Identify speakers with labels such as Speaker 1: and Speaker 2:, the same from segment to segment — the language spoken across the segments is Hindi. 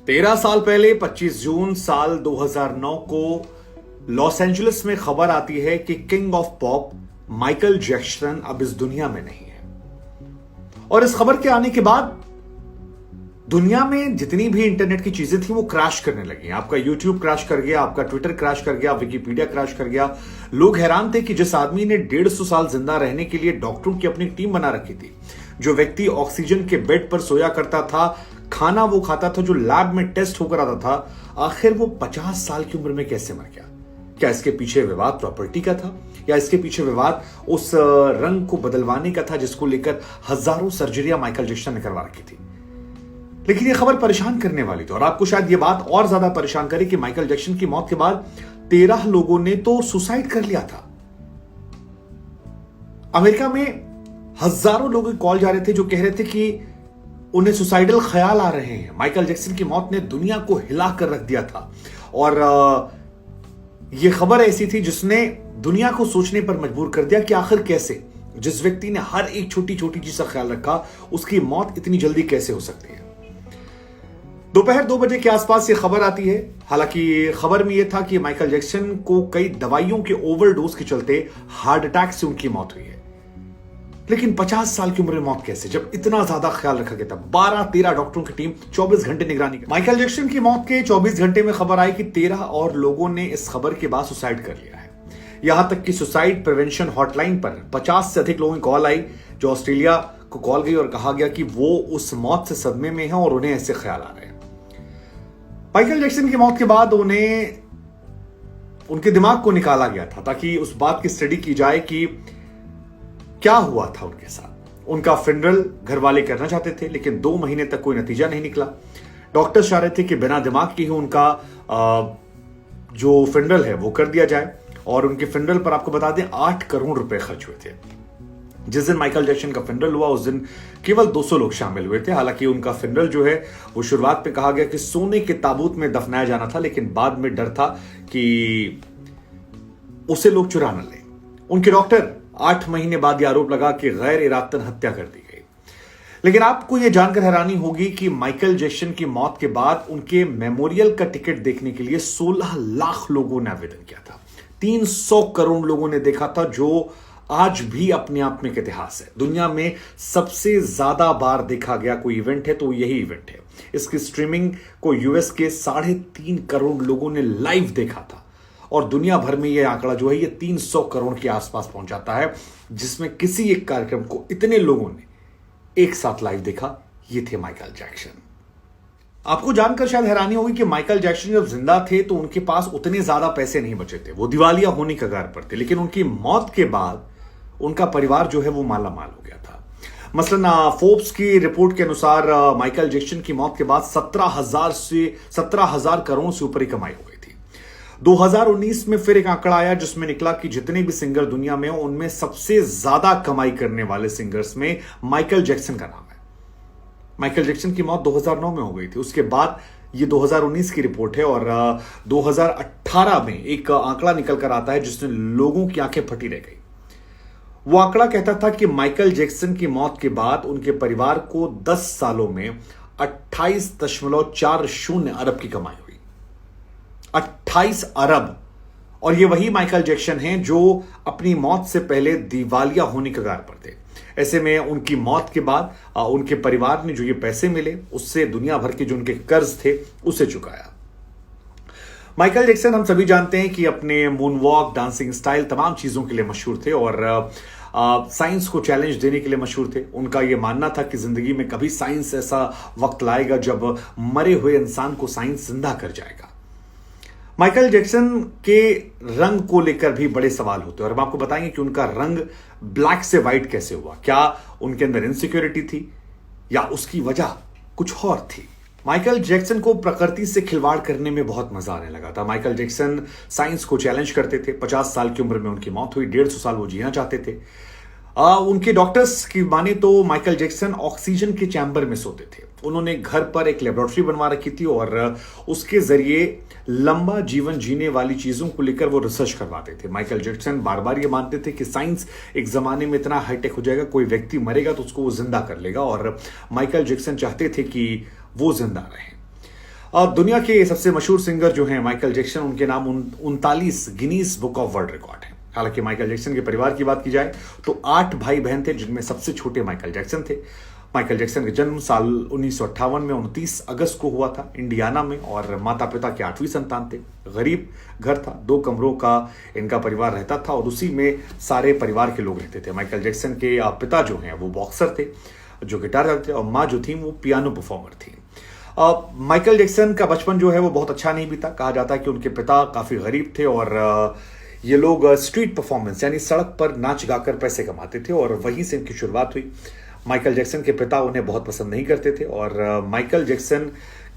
Speaker 1: 13 साल पहले 25 जून साल 2009 को लॉस एंजलिस में खबर आती है कि king of pop Michael Jackson अब इस दुनिया में नहीं है। और इस खबर के आने के बाद दुनिया में जितनी भी इंटरनेट की चीजें थी वो क्रैश करने लगी। आपका यूट्यूब क्रैश कर गया, आपका ट्विटर क्रैश कर गया, विकिपीडिया क्रैश कर गया। लोग हैरान थे कि जिस आदमी ने 150 साल जिंदा रहने के लिए डॉक्टरों की अपनी टीम बना रखी थी, जो व्यक्ति ऑक्सीजन के बेड पर सोया करता था, खाना वो खाता था जो लैब में टेस्ट होकर आता था, आखिर वो 50 साल की उम्र में कैसे मर गया? क्या इसके पीछे विवाद प्रॉपर्टी का था, या इसके पीछे विवाद उस रंग को बदलवाने का था जिसको लेकर हजारों सर्जरियां माइकल जैक्सन ने करवा रखी थी? लेकिन ये खबर परेशान करने वाली थी, और आपको शायद ये बात और ज्यादा परेशान करे कि माइकल जैक्सन की मौत के बाद 13 लोगों ने तो सुसाइड कर लिया था। अमेरिका में हजारों लोगों के कॉल जा रहे थे जो कह रहे थे कि उन्हें सुसाइडल ख्याल आ रहे हैं। माइकल जैक्सन की मौत ने दुनिया को हिला कर रख दिया था, और यह खबर ऐसी थी जिसने दुनिया को सोचने पर मजबूर कर दिया कि आखिर कैसे जिस व्यक्ति ने हर एक छोटी छोटी चीज का ख्याल रखा, उसकी मौत इतनी जल्दी कैसे हो सकती है। दोपहर 2 बजे के आसपास ये खबर आती है। हालांकि खबर में यह था कि माइकल जैक्सन को कई दवाइयों के ओवरडोज के चलते हार्ट अटैक से उनकी मौत हुई है। लेकिन 50 साल की उम्र में मौत कैसे, जब इतना ज्यादा ख्याल रखा गया था? 12-13 डॉक्टरों की टीम 24 घंटे निगरानी कर। माइकल जैक्सन की मौत के 24 घंटे में खबर आई कि 13 और लोगों ने इस खबर के बाद सुसाइड कर लिया है। यहां तक कि सुसाइड प्रिवेंशन हॉटलाइन पर 50 से अधिक लोगों की कॉल आई, जो ऑस्ट्रेलिया को कॉल गई और कहा गया कि वो उस मौत से सदमे में है और उन्हें ऐसे ख्याल आ रहे हैं। माइकल जैक्सन की मौत के बाद उन्हें उनके दिमाग को निकाला गया था ताकि उस बात की स्टडी की जाए कि क्या हुआ था उनके साथ। उनका फिनरल घर वाले करना चाहते थे, लेकिन 2 महीने तक कोई नतीजा नहीं निकला। डॉक्टर चाह रहे थे कि बिना दिमाग के ही उनका जो फिनरल है वो कर दिया जाए, और उनके फिनरल पर आपको बता दें 8 करोड़ रुपए खर्च हुए थे। जिस दिन माइकल जैक्सन का फिनरल हुआ उस दिन केवल 200 लोग शामिल हुए थे। हालांकि उनका फिनरल जो है वो शुरुआत में कहा गया कि सोने के ताबूत में दफनाया जाना था, लेकिन बाद में डर था कि उसे लोग चुरा न लें। उनके डॉक्टर 8 महीने बाद यह आरोप लगा कि गैर इरादतन हत्या कर दी गई। लेकिन आपको यह जानकर हैरानी होगी कि माइकल जैक्सन की मौत के बाद उनके मेमोरियल का टिकट देखने के लिए 16 लाख लोगों ने आवेदन किया था। 300 करोड़ लोगों ने देखा था, जो आज भी अपने आप में एक इतिहास है। दुनिया में सबसे ज्यादा बार देखा गया कोई इवेंट है तो यही इवेंट है। इसकी स्ट्रीमिंग को यूएस के 3.5 करोड़ लोगों ने लाइव देखा था, और दुनिया भर में यह आंकड़ा जो है ये 300 करोड़ के आसपास पहुंच जाता है, जिसमें किसी एक कार्यक्रम को इतने लोगों ने एक साथ लाइव देखा। ये थे माइकल जैक्सन। आपको जानकर शायद हैरानी होगी कि माइकल जैक्सन जब जिंदा थे तो उनके पास उतने ज्यादा पैसे नहीं बचे थे, वो दिवालिया होने के कगार पर थे। लेकिन उनकी मौत के बाद उनका परिवार जो है वो माला माल हो गया था। मसलन फोर्ब्स की रिपोर्ट के अनुसार माइकल जैक्सन की मौत के बाद 17,000 करोड़ से ऊपर की कमाई हो गई थी। 2019 में फिर एक आंकड़ा आया जिसमें निकला कि जितने भी सिंगर दुनिया में हो उनमें सबसे ज्यादा कमाई करने वाले सिंगर्स में माइकल जैक्सन का नाम है। माइकल जैक्सन की मौत 2009 में हो गई थी। उसके बाद ये 2019 की रिपोर्ट है, और 2018 में एक आंकड़ा निकल कर आता है जिसने लोगों की आंखें फटी रह गई। वो आंकड़ा कहता था कि माइकल जैक्सन की मौत के बाद उनके परिवार को 10 सालों में 28.40 अरब की कमाई हुई। 28 अरब। और ये वही माइकल जैक्सन हैं जो अपनी मौत से पहले दिवालिया होने के कगार पर थे। ऐसे में उनकी मौत के बाद उनके परिवार ने जो ये पैसे मिले उससे दुनिया भर के जो उनके कर्ज थे उसे चुकाया। माइकल जैक्सन हम सभी जानते हैं कि अपने मूनवॉक, डांसिंग स्टाइल, तमाम चीजों के लिए मशहूर थे, और साइंस को चैलेंज देने के लिए मशहूर थे। उनका यह मानना था कि जिंदगी में कभी साइंस ऐसा वक्त लाएगा जब मरे हुए इंसान को साइंस जिंदा कर जाएगा। माइकल जैक्सन के रंग को लेकर भी बड़े सवाल होते हैं, और हम आपको बताएंगे कि उनका रंग ब्लैक से व्हाइट कैसे हुआ। क्या उनके अंदर इनसिक्योरिटी थी, या उसकी वजह कुछ और थी? माइकल जैक्सन को प्रकृति से खिलवाड़ करने में बहुत मजा आने लगा था। माइकल जैक्सन साइंस को चैलेंज करते थे। 50 साल की उम्र में उनकी मौत हुई। 150 साल वो जीना चाहते थे। उनके डॉक्टर्स की माने तो माइकल जैक्सन ऑक्सीजन के चैम्बर में सोते थे। उन्होंने घर पर एक लेबोरेटरी बनवा रखी थी, और उसके जरिए लंबा जीवन जीने वाली चीजों को लेकर वो रिसर्च करवाते थे। माइकल जैक्सन बार बार ये मानते थे कि साइंस एक जमाने में इतना हाईटेक हो जाएगा, कोई व्यक्ति मरेगा तो उसको वो जिंदा कर लेगा, और माइकल जैक्सन चाहते थे कि वो जिंदा रहे। दुनिया के सबसे मशहूर सिंगर जो हैं माइकल जैक्सन, उनके नाम 39 Guinness book of world record है। हालांकि माइकल जैक्सन के परिवार की बात की जाए तो 8 भाई बहन थे, जिनमें सबसे छोटे माइकल जैक्सन थे। माइकल जैक्सन का जन्म साल 1958 में 29 अगस्त को हुआ था इंडियाना में, और माता पिता के 8वीं संतान थे। गरीब घर था, 2 कमरों का इनका परिवार रहता था और उसी में सारे परिवार के लोग रहते थे। माइकल जैक्सन के पिता जो हैं वो बॉक्सर थे, जो गिटार बजाते थे, और माँ जो थी वो पियानो परफॉर्मर थी। माइकल जैक्सन का बचपन जो है वो बहुत अच्छा नहीं बीता। कहा जाता है कि उनके पिता काफी गरीब थे और ये लोग स्ट्रीट परफॉर्मेंस यानी सड़क पर नाच गाकर पैसे कमाते थे, और वहीं से इनकी शुरुआत हुई। माइकल जैक्सन के पिता उन्हें बहुत पसंद नहीं करते थे और माइकल जैक्सन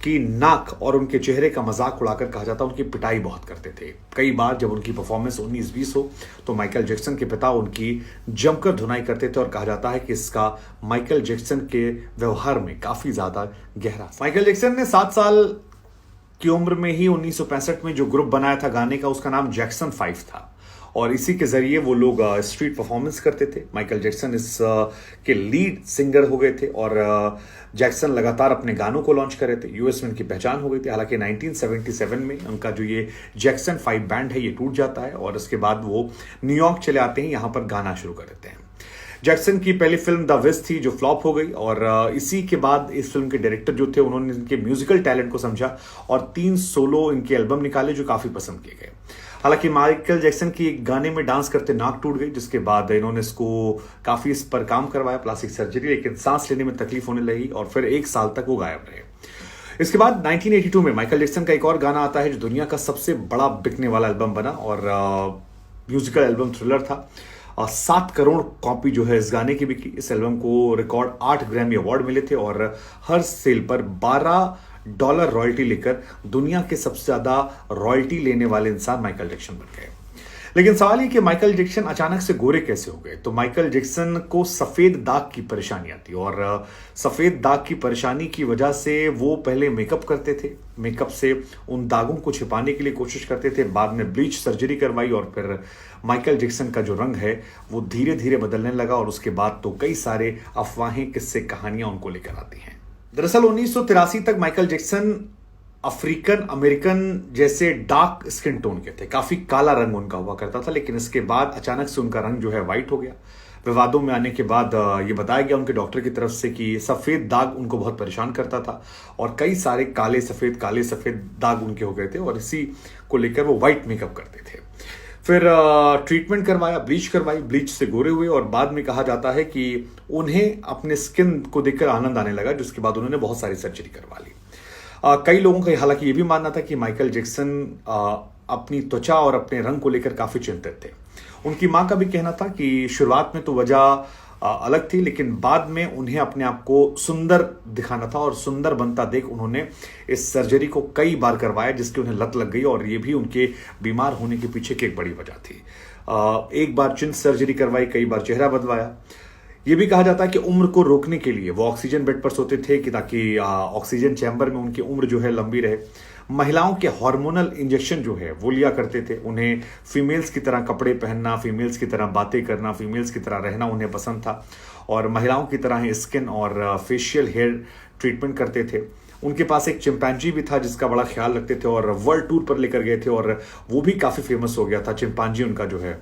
Speaker 1: की नाक और उनके चेहरे का मजाक उड़ाकर कहा जाता उनकी पिटाई बहुत करते थे। कई बार जब उनकी परफॉर्मेंस 19-20 हो तो माइकल जैक्सन के पिता उनकी जमकर धुनाई करते थे, और कहा जाता है कि इसका माइकल जैक्सन के व्यवहार में काफी ज्यादा गहरा। माइकल जैक्सन ने 7 साल की उम्र में ही 1965 में जो ग्रुप बनाया था गाने का, उसका नाम जैक्सन 5 था, और इसी के जरिए वो लोग स्ट्रीट परफॉर्मेंस करते थे। माइकल जैक्सन इस के लीड सिंगर हो गए थे और जैक्सन लगातार अपने गानों को लॉन्च कर रहे थे। यूएस में उनकी पहचान हो गई थी। हालांकि 1977 में उनका जो ये जैक्सन 5 बैंड है ये टूट जाता है, और उसके बाद वो न्यूयॉर्क चले आते हैं, यहां पर गाना शुरू कर देते हैं। जैक्सन की पहली फिल्म द विज थी, जो फ्लॉप हो गई, और इसी के बाद इस फिल्म के डायरेक्टर जो थे उन्होंने इनके म्यूजिकल टैलेंट को समझा और 3 सोलो इनके एल्बम निकाले जो काफी पसंद किए गए। हालांकि माइकल जैक्सन की एक गाने में डांस करते नाक टूट गई, जिसके बाद इन्होंने इसको काफी इस पर काम करवाया, प्लास्टिक सर्जरी, लेकिन सांस लेने में तकलीफ होने लगी और फिर 1 साल तक वो गायब रहे। इसके बाद 1982 में माइकल जैक्सन का एक और गाना आता है जो दुनिया का सबसे बड़ा बिकने वाला एल्बम बना, और म्यूजिकल एल्बम थ्रिलर था। 7 करोड़ कॉपी जो है इस गाने की बिकी। इस एल्बम को रिकॉर्ड 8 ग्रैमी अवार्ड मिले थे, और हर सेल पर $12 रॉयल्टी लेकर दुनिया के सबसे ज्यादा रॉयल्टी लेने वाले इंसान माइकल जैक्सन बन गए। लेकिन सवाल ये कि माइकल जैक्सन अचानक से गोरे कैसे हो गए। तो माइकल जैक्सन को सफेद दाग की परेशानी आती, और सफेद दाग की परेशानी की वजह से वो पहले मेकअप करते थे, मेकअप से उन दागों को छिपाने के लिए कोशिश करते थे। बाद में ब्लीच सर्जरी करवाई और फिर माइकल जैक्सन का जो रंग है वो धीरे धीरे बदलने लगा, और उसके बाद तो कई सारे अफवाहें, किस्से, कहानियां उनको लेकर आती हैं। दरअसल 1983 तक माइकल जैक्सन अफ्रीकन अमेरिकन जैसे डार्क स्किन टोन के थे, काफी काला रंग उनका हुआ करता था। लेकिन इसके बाद अचानक से उनका रंग जो है व्हाइट हो गया। विवादों में आने के बाद ये बताया गया उनके डॉक्टर की तरफ से कि सफेद दाग उनको बहुत परेशान करता था, और कई सारे काले सफेद दाग उनके हो गए थे, और इसी को लेकर वो व्हाइट मेकअप करते थे। फिर ट्रीटमेंट करवाया, ब्लीच करवाई, ब्लीच से गोरे हुए, और बाद में कहा जाता है कि उन्हें अपने स्किन को देखकर आनंद आने लगा, जिसके बाद उन्होंने बहुत सारी सर्जरी करवा ली। कई लोगों का हालांकि ये भी मानना था कि माइकल जैक्सन अपनी त्वचा और अपने रंग को लेकर काफी चिंतित थे। उनकी मां का भी कहना था कि शुरुआत में तो वजह अलग थी, लेकिन बाद में उन्हें अपने आप को सुंदर दिखाना था, और सुंदर बनता देख उन्होंने इस सर्जरी को कई बार करवाया, जिसकी उन्हें लत लग गई, और ये भी उनके बीमार होने के पीछे की एक बड़ी वजह थी। एक बार चिन सर्जरी करवाई, कई बार चेहरा बदलवाया। ये भी कहा जाता है कि उम्र को रोकने के लिए वो ऑक्सीजन बेड पर सोते थे, कि ताकि ऑक्सीजन चैम्बर में उनकी उम्र जो है लंबी रहे। महिलाओं के हार्मोनल इंजेक्शन जो है वो लिया करते थे। उन्हें फीमेल्स की तरह कपड़े पहनना, फीमेल्स की तरह बातें करना, फीमेल्स की तरह रहना उन्हें पसंद था, और महिलाओं की तरह ही स्किन और फेशियल हेयर ट्रीटमेंट करते थे। उनके पास एक चिंपैंजी भी था जिसका बड़ा ख्याल रखते थे, और वर्ल्ड टूर पर लेकर गए थे, और वो भी काफी फेमस हो गया था। चिंपैंजी उनका जो है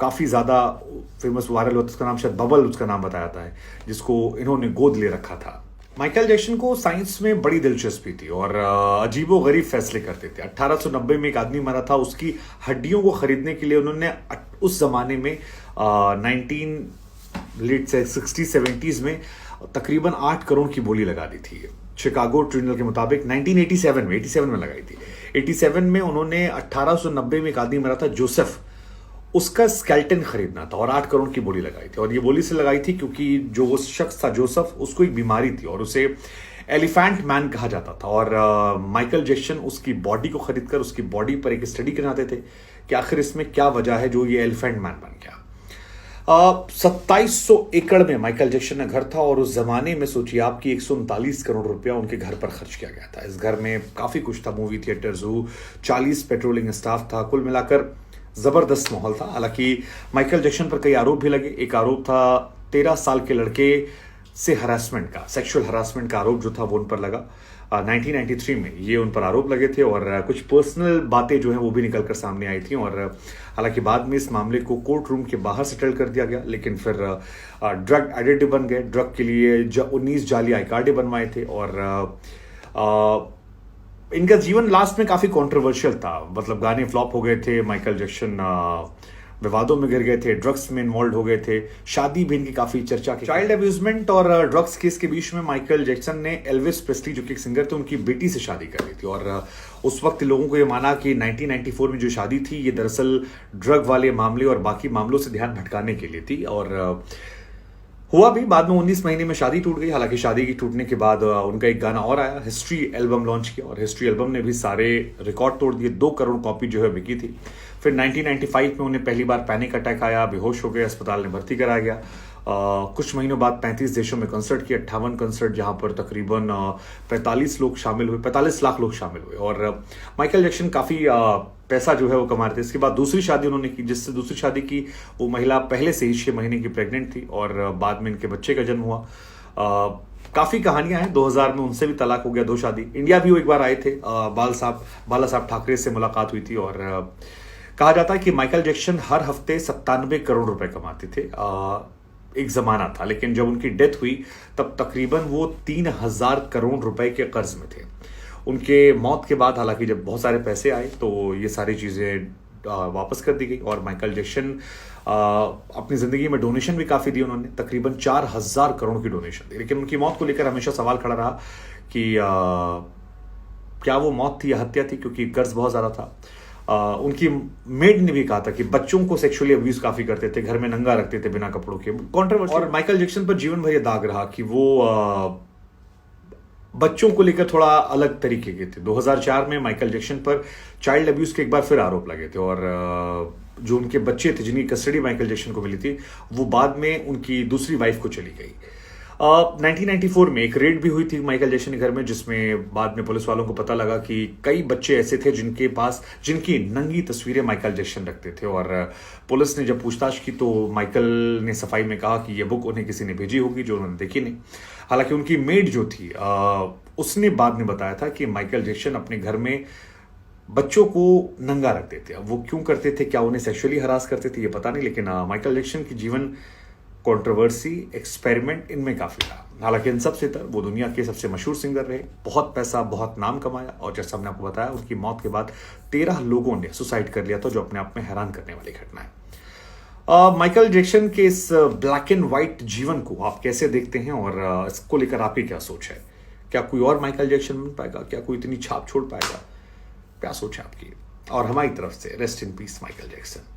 Speaker 1: काफी ज्यादा फेमस वायरल होता है। उसका नाम शायद बबल उसका नाम बताया जाता है, जिसको इन्होंने गोद ले रखा था। माइकल जैक्सन को साइंस में बड़ी दिलचस्पी थी और अजीबो गरीब फैसले करते थे। 1890 में एक आदमी मरा था, उसकी हड्डियों को खरीदने के लिए उन्होंने उस जमाने में 1960-70s में तकरीबन 8 करोड़ की बोली लगा दी थी। शिकागो ट्रिब्यूनल के मुताबिक 1987 में लगाई थी। 87 में उन्होंने 1890 में एक आदमी मरा था जोसेफ, उसका स्केल्टन खरीदना था और 8 करोड़ की बोली लगाई थी। और ये बोली से लगाई थी क्योंकि जो वो शख्स था जोसेफ, उसको एक बीमारी थी और उसे एलिफेंट मैन कहा जाता था। और माइकल जैक्सन उसकी बॉडी को खरीदकर उसकी बॉडी पर एक स्टडी कराते थे कि आखिर इसमें क्या वजह है जो ये एलिफेंट मैन बन गया। 2700 एकड़ में माइकल जैक्सन का घर था और उस जमाने में सोचिए आपकी 139 करोड़ रुपया उनके घर पर खर्च किया गया था। इस घर में काफी कुछ था, मूवी थिएटर, जू, 40 पेट्रोलिंग स्टाफ था, कुल मिलाकर जबरदस्त माहौल था। हालांकि माइकल जैक्सन पर कई आरोप भी लगे। एक आरोप था 13 साल के लड़के से हरासमेंट का, सेक्सुअल हरासमेंट का आरोप जो था वो उन पर लगा। 1993 में ये उन पर आरोप लगे थे और कुछ पर्सनल बातें जो हैं वो भी निकल कर सामने आई थी। और हालांकि बाद में इस मामले को कोर्ट रूम के बाहर सेटल कर दिया गया, लेकिन फिर ड्रग एडिक्ट बन गए। ड्रग के लिए 19 जाली आई कार्ड बनवाए थे और इनका जीवन लास्ट में काफी कंट्रोवर्शियल था। मतलब गाने फ्लॉप हो गए थे, माइकल जैक्सन विवादों में गिर गए थे, ड्रग्स में इन्वॉल्व हो गए थे, शादी भी इनकी काफी चर्चा की। चाइल्ड अब्यूजमेंट और ड्रग्स केस के बीच में माइकल जैक्सन ने एल्विस प्रेस्ली जो कि एक सिंगर थे उनकी बेटी से शादी कर ली थी। और उस वक्त लोगों को ये माना कि 1994 में जो शादी थी ये दरअसल ड्रग वाले मामले और बाकी मामलों से ध्यान भटकाने के लिए थी। और हुआ भी, बाद में 19 महीने में शादी टूट गई। हालांकि शादी की टूटने के बाद उनका एक गाना और आया, हिस्ट्री एल्बम लॉन्च किया और हिस्ट्री एल्बम ने भी सारे रिकॉर्ड तोड़ दिए। 2 करोड़ कॉपी जो है बिकी थी। फिर 1995 में उन्हें पहली बार पैनिक अटैक आया, बेहोश हो गए, अस्पताल में भर्ती कराया गया। कुछ महीनों बाद 35 देशों में कंसर्ट किए, 58 कंसर्ट, जहां पर तकरीबन 45 लोग शामिल हुए, 45 लाख लोग शामिल हुए। और माइकल जैक्सन काफी पैसा जो है वो कमा रहे थे। इसके बाद दूसरी शादी उन्होंने की, जिससे दूसरी शादी की वो महिला पहले से ही 6 महीने की प्रेग्नेंट थी और बाद में इनके बच्चे का जन्म हुआ। काफी कहानियां हैं। 2000 में उनसे भी तलाक हो गया, 2 शादी। इंडिया भी वो एक बार आए थे, बाला साहब ठाकरे से मुलाकात हुई थी। और कहा जाता है कि माइकल जैक्सन हर हफ्ते 97 करोड़ रुपए कमाते थे। एक जमाना था, लेकिन जब उनकी डेथ हुई तब तकरीबन वो 3000 करोड़ रुपए के कर्ज में थे। उनके मौत के बाद हालांकि जब बहुत सारे पैसे आए तो ये सारी चीजें वापस कर दी गई। और माइकल जैक्सन अपनी जिंदगी में डोनेशन भी काफी दी उन्होंने, तकरीबन 4000 करोड़ की डोनेशन दी। लेकिन उनकी मौत को लेकर हमेशा सवाल खड़ा रहा कि क्या वो मौत थी या हत्या थी, क्योंकि कर्ज बहुत ज्यादा था। उनकी मेड ने भी कहा था कि बच्चों को सेक्सुअली अब्यूज काफी करते थे, घर में नंगा रखते थे बिना कपड़ों के, कंट्रोवर्शियल। और माइकल जैक्सन पर जीवन भर ये दाग रहा कि वो बच्चों को लेकर थोड़ा अलग तरीके के थे। 2004 में माइकल जैक्सन पर चाइल्ड अब्यूज के एक बार फिर आरोप लगे थे और जो उनके बच्चे थे जिनकी कस्टडी माइकल जैक्सन को मिली थी वो बाद में उनकी दूसरी वाइफ को चली गई। 1994 में एक रेड भी हुई थी माइकल जैक्सन के घर में, जिसमें बाद में पुलिस वालों को पता लगा कि कई बच्चे ऐसे थे जिनकी नंगी तस्वीरें माइकल जैक्सन रखते थे। और पुलिस ने जब पूछताछ की तो माइकल ने सफाई में कहा कि यह बुक उन्हें किसी ने भेजी होगी जो उन्होंने देखी नहीं। हालांकि उनकी मेड जो थी उसने बाद में बताया था कि माइकल जैक्सन अपने घर में बच्चों को नंगा रखते थे। अब वो क्यों करते थे, क्या उन्हें सेक्सुअली हरास करते थे, ये पता नहीं। लेकिन माइकल जैक्सन की जीवन कंट्रोवर्सी, एक्सपेरिमेंट इनमें काफी था। हालांकि इन सबसे वो दुनिया के सबसे मशहूर सिंगर रहे, बहुत पैसा, बहुत नाम कमाया। और जैसा हमने आपको बताया उनकी मौत के बाद 13 लोगों ने सुसाइड कर लिया था, जो अपने आप में हैरान करने वाली घटना है। माइकल जैक्सन के इस ब्लैक एंड व्हाइट जीवन को आप कैसे देखते हैं और इसको लेकर आपकी क्या सोच है? क्या कोई और माइकल जैक्सन बन पाएगा? क्या कोई इतनी छाप छोड़ पाएगा? क्या सोच है आपकी? और हमारी तरफ से rest in peace Michael Jackson.